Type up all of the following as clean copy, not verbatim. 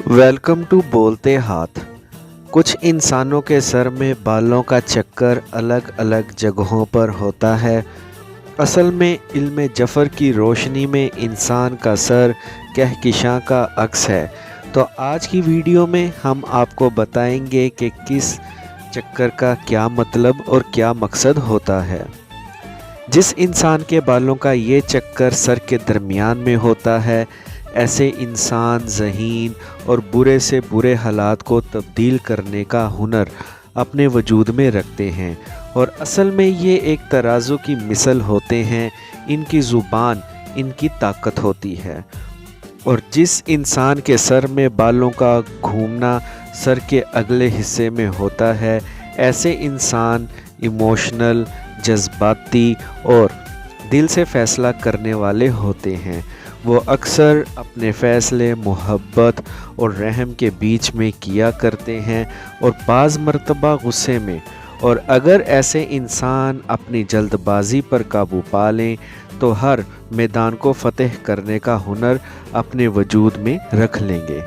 Welcome to बोलते हाथ। कुछ इंसानों के सर में बालों का चक्कर अलग अलग जगहों पर होता है। असल में इल्म जफ़र की रोशनी में इंसान का सर कहकशां का अक्स है। तो आज की वीडियो में हम आपको बताएंगे कि किस चक्कर का क्या मतलब और क्या मकसद होता है। जिस इंसान के बालों का ये चक्कर सर के दरमियान में होता है, ऐसे इंसान ज़हीन और बुरे से बुरे हालात को तब्दील करने का हुनर अपने वजूद में रखते हैं और असल में ये एक तराजू की मिसल होते हैं। इनकी ज़ुबान इनकी ताकत होती है। और जिस इंसान के सर में बालों का घूमना सर के अगले हिस्से में होता है, ऐसे इंसान इमोशनल, जज्बाती और दिल से फ़ैसला करने वाले होते हैं। वो अक्सर अपने फ़ैसले मोहब्बत और रहम के बीच में किया करते हैं और बाज़ मरतबा गुस्से में। और अगर ऐसे इंसान अपनी जल्दबाज़ी पर काबू पा लें तो हर मैदान को फ़तेह करने का हुनर अपने वजूद में रख लेंगे।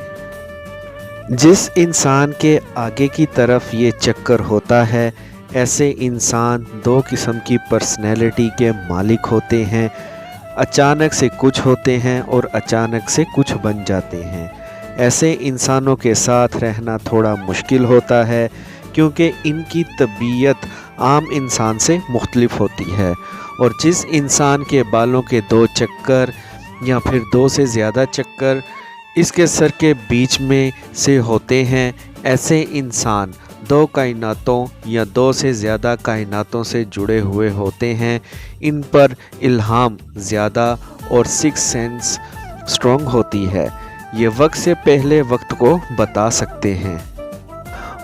जिस इंसान के आगे की तरफ ये चक्कर होता है, ऐसे इंसान दो किस्म की पर्सनैलिटी के मालिक होते हैं। अचानक से कुछ होते हैं और अचानक से कुछ बन जाते हैं। ऐसे इंसानों के साथ रहना थोड़ा मुश्किल होता है क्योंकि इनकी तबीयत आम इंसान से मुख्तलिफ होती है। और जिस इंसान के बालों के दो चक्कर या फिर दो से ज़्यादा चक्कर इसके सर के बीच में से होते हैं, ऐसे इंसान दो कायनातों या दो से ज़्यादा कायनातों से जुड़े हुए होते हैं। इन पर इल्हाम ज़्यादा और सिक्स सेंस स्ट्रॉन्ग होती है। ये वक्त से पहले वक्त को बता सकते हैं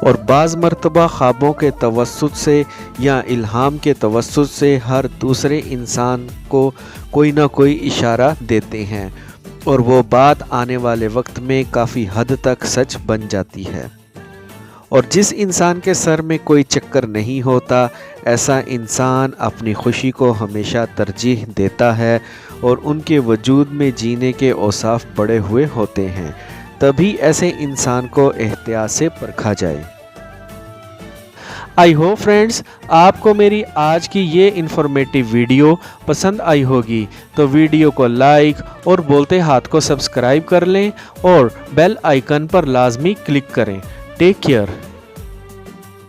और बाज़ मरतबा ख्वाबों के तवस्सुत से या इल्हाम के तवस्सुत से हर दूसरे इंसान को कोई ना कोई इशारा देते हैं और वो बात आने वाले वक्त में काफ़ी हद तक सच बन जाती है। और जिस इंसान के सर में कोई चक्कर नहीं होता, ऐसा इंसान अपनी खुशी को हमेशा तरजीह देता है और उनके वजूद में जीने के औसाफ बढ़े हुए होते हैं। तभी ऐसे इंसान को एहतियात से परखा जाए। आई होप फ्रेंड्स आपको मेरी आज की ये इन्फॉर्मेटिव वीडियो पसंद आई होगी, तो वीडियो को लाइक और बोलते हाथ को सब्सक्राइब कर लें और बेल आइकन पर लाजमी क्लिक करें। Take care.